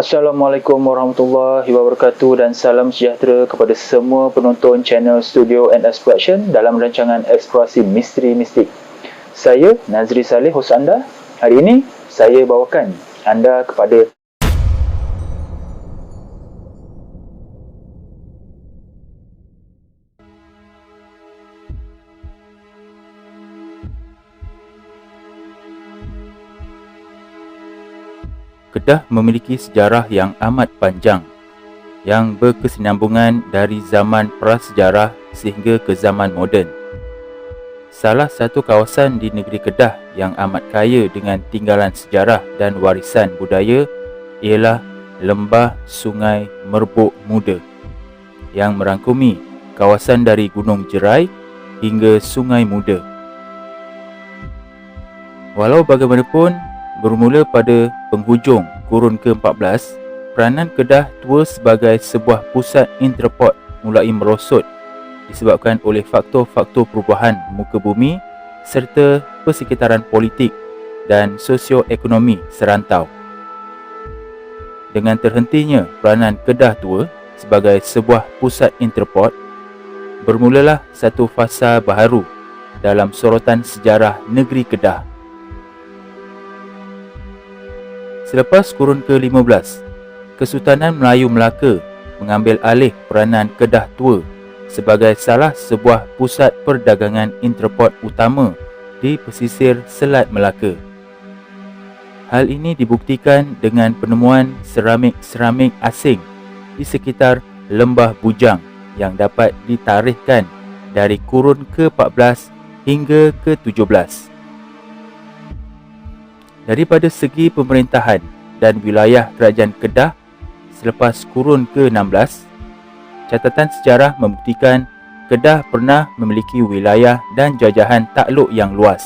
Assalamualaikum warahmatullahi wabarakatuh dan salam sejahtera kepada semua penonton channel Studio and Exploration dalam rancangan Eksplorasi Misteri Mistik. Saya Nazri Saleh, hos anda. Hari ini saya bawakan anda kepada Kedah memiliki sejarah yang amat panjang yang berkesinambungan dari zaman prasejarah sehingga ke zaman moden. Salah satu kawasan di negeri Kedah yang amat kaya dengan tinggalan sejarah dan warisan budaya ialah Lembah Sungai Merbuk Muda yang merangkumi kawasan dari Gunung Jerai hingga Sungai Muda. Walau bagaimanapun, bermula pada penghujung kurun ke-14, peranan Kedah Tua sebagai sebuah pusat entrepot mulai merosot disebabkan oleh faktor-faktor perubahan muka bumi serta persekitaran politik dan sosioekonomi serantau. Dengan terhentinya peranan Kedah Tua sebagai sebuah pusat entrepot, bermulalah satu fasa baharu dalam sorotan sejarah negeri Kedah. Selepas kurun ke-15, Kesultanan Melayu Melaka mengambil alih peranan Kedah Tua sebagai salah sebuah pusat perdagangan entrepot utama di pesisir Selat Melaka. Hal ini dibuktikan dengan penemuan seramik-seramik asing di sekitar Lembah Bujang yang dapat ditarikhkan dari kurun ke-14 hingga ke-17. Daripada segi pemerintahan dan wilayah kerajaan Kedah selepas kurun ke-16, catatan sejarah membuktikan Kedah pernah memiliki wilayah dan jajahan takluk yang luas.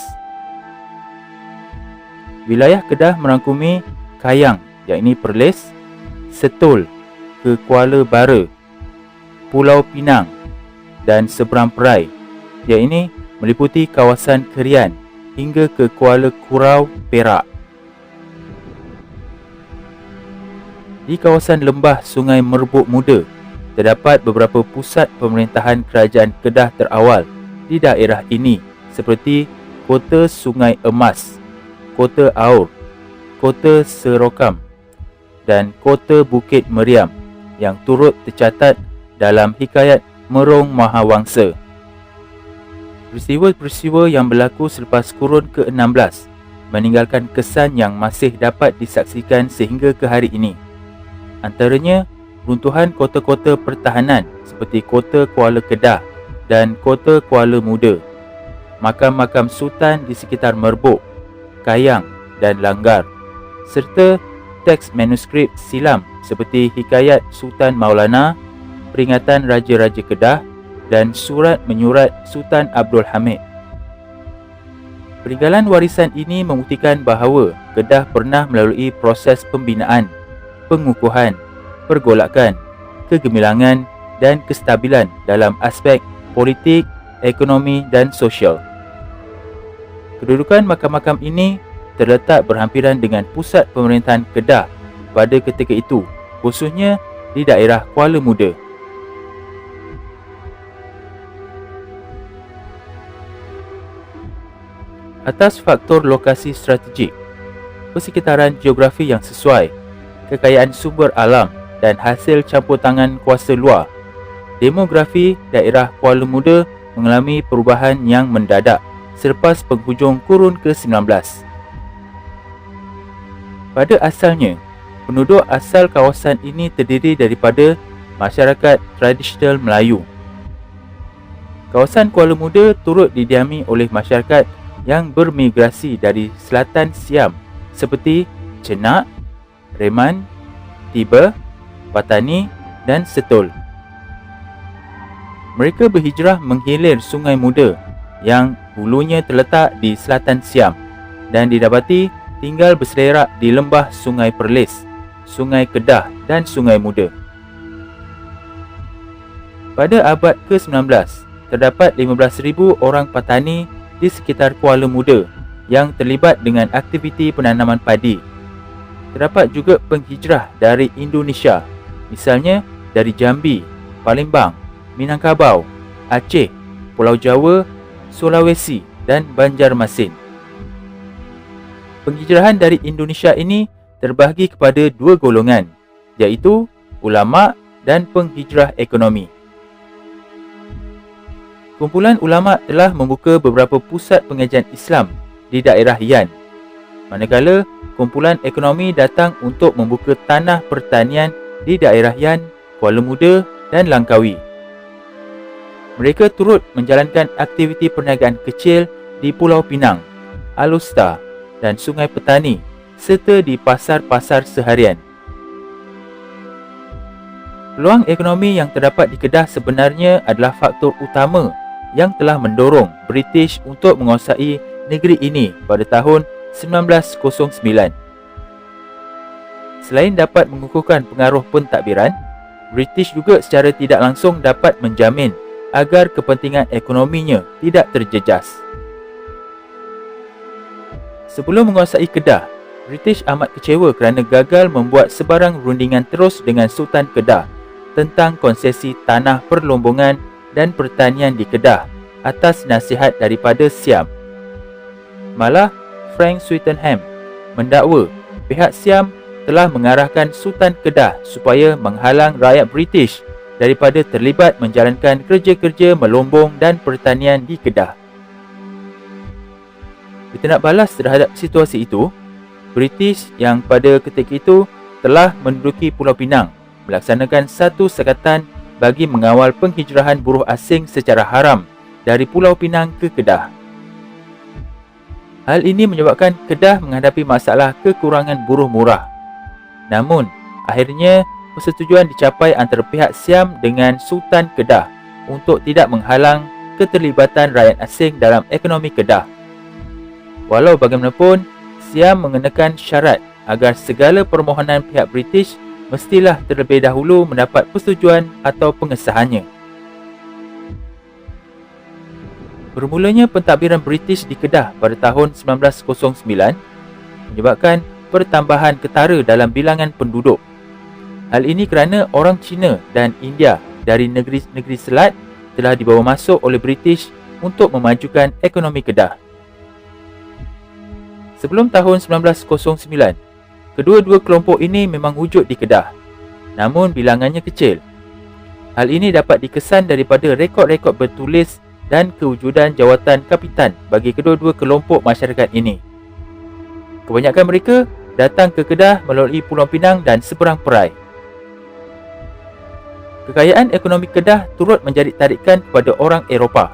Wilayah Kedah merangkumi Kayang, iaitu Perlis, Setul ke Kuala Bara, Pulau Pinang dan Seberang Perai, iaitu meliputi kawasan Kerian hingga ke Kuala Kurau, Perak. Di kawasan Lembah Sungai Merbuk Muda, terdapat beberapa pusat pemerintahan kerajaan Kedah terawal di daerah ini seperti Kota Sungai Emas, Kota Aur, Kota Serokam dan Kota Bukit Meriam yang turut tercatat dalam Hikayat Merong Mahawangsa. Peristiwa-peristiwa yang berlaku selepas kurun ke-16 meninggalkan kesan yang masih dapat disaksikan sehingga ke hari ini. Antaranya, runtuhan kota-kota pertahanan seperti Kota Kuala Kedah dan Kota Kuala Muda, makam-makam sultan di sekitar Merbuk, Kayang dan Langgar, serta teks manuskrip silam seperti Hikayat Sultan Maulana, Peringatan Raja-Raja Kedah dan Surat Menyurat Sultan Abdul Hamid. Peninggalan warisan ini membuktikan bahawa Kedah pernah melalui proses pembinaan, pengukuhan, pergolakan, kegemilangan dan kestabilan dalam aspek politik, ekonomi dan sosial. Kedudukan makam-makam ini terletak berhampiran dengan pusat pemerintahan Kedah pada ketika itu, khususnya di daerah Kuala Muda. Atas faktor lokasi strategik, persekitaran geografi yang sesuai, kekayaan sumber alam dan hasil campur tangan kuasa luar, demografi daerah Kuala Muda mengalami perubahan yang mendadak selepas penghujung kurun ke-19. Pada asalnya, penduduk asal kawasan ini terdiri daripada masyarakat tradisional Melayu. Kawasan Kuala Muda turut didiami oleh masyarakat yang bermigrasi dari selatan Siam seperti Cenak, Reman, Tiba, Patani dan Setul. Mereka berhijrah menghilir Sungai Muda yang hulunya terletak di selatan Siam dan didapati tinggal berselerak di lembah Sungai Perlis, Sungai Kedah dan Sungai Muda. Pada abad ke-19, terdapat 15,000 orang Patani di sekitar Kuala Muda yang terlibat dengan aktiviti penanaman padi. Terdapat juga penghijrah dari Indonesia, misalnya dari Jambi, Palembang, Minangkabau, Aceh, Pulau Jawa, Sulawesi dan Banjarmasin. Penghijrahan dari Indonesia ini terbahagi kepada dua golongan, iaitu ulama dan penghijrah ekonomi. Kumpulan ulama telah membuka beberapa pusat pengajian Islam di daerah Yan, manakala kumpulan ekonomi datang untuk membuka tanah pertanian di daerah Yan, Kuala Muda dan Langkawi. Mereka turut menjalankan aktiviti perniagaan kecil di Pulau Pinang, Alustar dan Sungai Petani serta di pasar-pasar seharian. Peluang ekonomi yang terdapat di Kedah sebenarnya adalah faktor utama yang telah mendorong British untuk menguasai negeri ini pada tahun 1909. Selain dapat mengukuhkan pengaruh pentadbiran, British juga secara tidak langsung dapat menjamin agar kepentingan ekonominya tidak terjejas. Sebelum menguasai Kedah, British amat kecewa kerana gagal membuat sebarang rundingan terus dengan Sultan Kedah tentang konsesi tanah perlombongan dan pertanian di Kedah atas nasihat daripada Siam. Malah, Frank Swettenham mendakwa pihak Siam telah mengarahkan Sultan Kedah supaya menghalang rakyat British daripada terlibat menjalankan kerja-kerja melombong dan pertanian di Kedah. Bertindak balas terhadap situasi itu, British yang pada ketika itu telah menduduki Pulau Pinang melaksanakan satu sekatan bagi mengawal penghijrahan buruh asing secara haram dari Pulau Pinang ke Kedah. Hal ini menyebabkan Kedah menghadapi masalah kekurangan buruh murah. Namun, akhirnya persetujuan dicapai antara pihak Siam dengan Sultan Kedah untuk tidak menghalang keterlibatan rakyat asing dalam ekonomi Kedah. Walau bagaimanapun, Siam mengenakan syarat agar segala permohonan pihak British mestilah terlebih dahulu mendapat persetujuan atau pengesahannya. Bermulanya pentadbiran British di Kedah pada tahun 1909 menyebabkan pertambahan ketara dalam bilangan penduduk. Hal ini kerana orang Cina dan India dari negeri-negeri Selat telah dibawa masuk oleh British untuk memajukan ekonomi Kedah. Sebelum tahun 1909, kedua-dua kelompok ini memang wujud di Kedah, namun bilangannya kecil. Hal ini dapat dikesan daripada rekod-rekod bertulis dan kewujudan jawatan kapitan bagi kedua-dua kelompok masyarakat ini. Kebanyakan mereka datang ke Kedah melalui Pulau Pinang dan seberang Perai. Kekayaan ekonomi Kedah turut menjadi tarikan kepada orang Eropah.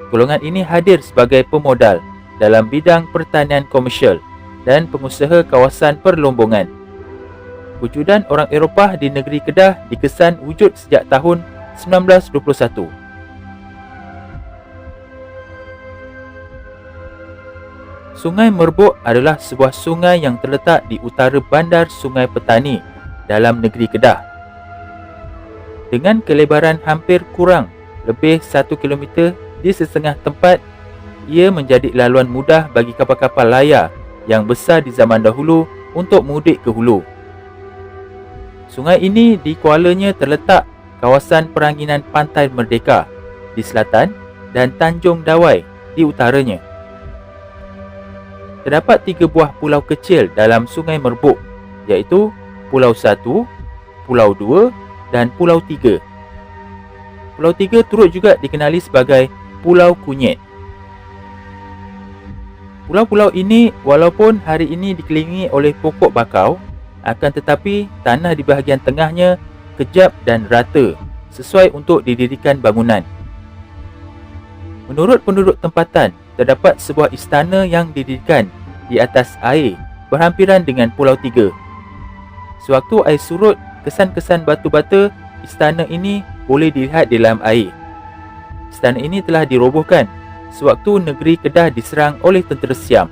Golongan ini hadir sebagai pemodal dalam bidang pertanian komersial dan pengusaha kawasan perlombongan. Wujudan orang Eropah di negeri Kedah dikesan wujud sejak tahun 1921. Sungai Merbuk adalah sebuah sungai yang terletak di utara bandar Sungai Petani dalam negeri Kedah. Dengan kelebaran hampir kurang lebih 1 km di setengah tempat, ia menjadi laluan mudah bagi kapal-kapal layar yang besar di zaman dahulu untuk mudik ke hulu. Sungai ini di kualanya terletak kawasan peranginan Pantai Merdeka di selatan dan Tanjung Dawai di utaranya. Terdapat 3 buah pulau kecil dalam Sungai Merbuk, iaitu Pulau 1, Pulau 2 dan Pulau 3. Pulau 3 turut juga dikenali sebagai Pulau Kunyit. Pulau-pulau ini walaupun hari ini dikelilingi oleh pokok bakau, akan tetapi tanah di bahagian tengahnya kejap dan rata sesuai untuk didirikan bangunan. Menurut penduduk tempatan, terdapat sebuah istana yang didirikan di atas air berhampiran dengan Pulau 3. Sewaktu air surut, kesan-kesan batu bata istana ini boleh dilihat di dalam air. Istana ini telah dirobohkan sewaktu negeri Kedah diserang oleh tentera Siam.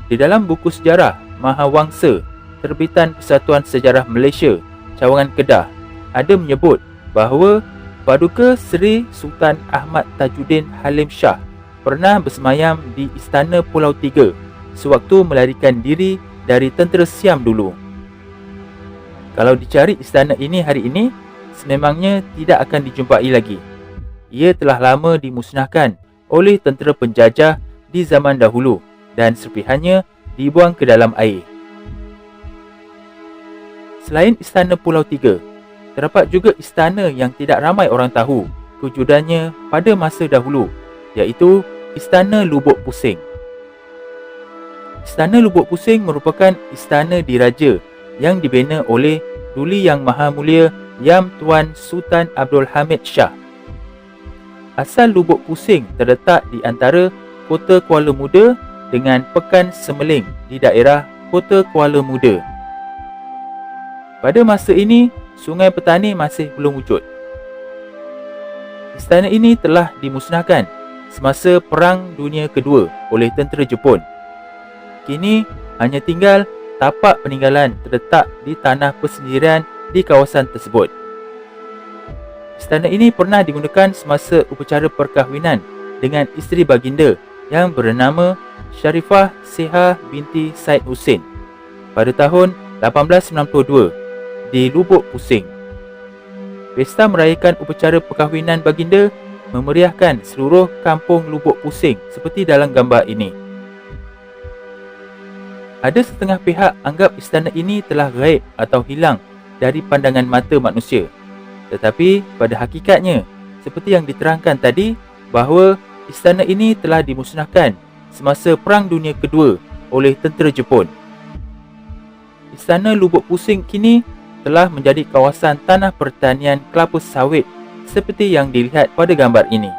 Di dalam buku sejarah Mahawangsa, terbitan Persatuan Sejarah Malaysia, Cawangan Kedah, ada menyebut bahawa Paduka Seri Sultan Ahmad Tajuddin Halim Shah pernah bersemayam di Istana Pulau 3 sewaktu melarikan diri dari tentera Siam dulu. Kalau dicari istana ini hari ini, sememangnya tidak akan dijumpai lagi. Ia telah lama dimusnahkan oleh tentera penjajah di zaman dahulu dan serpihannya dibuang ke dalam air. Selain istana Pulau Tiga, terdapat juga istana yang tidak ramai orang tahu kewujudannya pada masa dahulu, iaitu Istana Lubuk Pusing. Istana Lubuk Pusing merupakan istana diraja yang dibina oleh Duli Yang Maha Mulia Yam Tuan Sultan Abdul Hamid Shah. Asal Lubuk Pusing terletak di antara Kota Kuala Muda dengan Pekan Semeling di daerah Kota Kuala Muda. Pada masa ini, Sungai Petani masih belum wujud. Istana ini telah dimusnahkan semasa Perang Dunia Kedua oleh tentera Jepun. Kini hanya tinggal tapak peninggalan terletak di tanah persendirian di kawasan tersebut. Istana ini pernah digunakan semasa upacara perkahwinan dengan isteri baginda yang bernama Sharifah Seha binti Said Husin pada tahun 1892 di Lubuk Pusing. Pesta merayakan upacara perkahwinan baginda memeriahkan seluruh kampung Lubuk Pusing seperti dalam gambar ini. Ada setengah pihak anggap istana ini telah gaib atau hilang dari pandangan mata manusia. Tetapi pada hakikatnya, seperti yang diterangkan tadi, bahawa istana ini telah dimusnahkan semasa Perang Dunia Kedua oleh tentera Jepun. Istana Lubuk Pusing kini telah menjadi kawasan tanah pertanian kelapa sawit seperti yang dilihat pada gambar ini.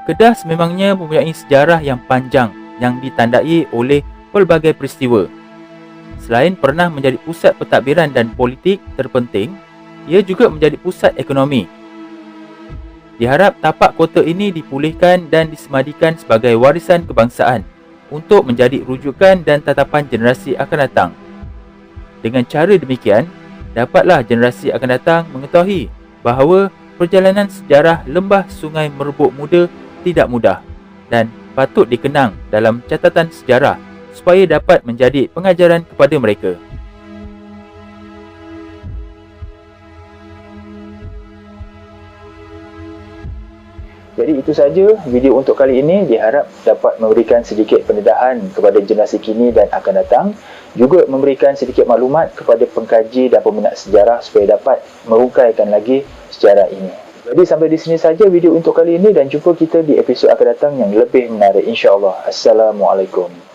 Kedah sememangnya mempunyai sejarah yang panjang yang ditandai oleh pelbagai peristiwa. Selain pernah menjadi pusat pentadbiran dan politik terpenting, ia juga menjadi pusat ekonomi. Diharap tapak kota ini dipulihkan dan disemadikan sebagai warisan kebangsaan untuk menjadi rujukan dan tatapan generasi akan datang. Dengan cara demikian, dapatlah generasi akan datang mengetahui bahawa perjalanan sejarah lembah Sungai Merbuk Muda tidak mudah dan patut dikenang dalam catatan sejarah supaya dapat menjadi pengajaran kepada mereka. Jadi itu saja video untuk kali ini, diharap dapat memberikan sedikit pendedahan kepada generasi kini dan akan datang, juga memberikan sedikit maklumat kepada pengkaji dan peminat sejarah supaya dapat merungkaikan lagi sejarah ini. Jadi sampai di sini saja video untuk kali ini dan jumpa kita di episod akan datang yang lebih menarik insya-Allah. Assalamualaikum.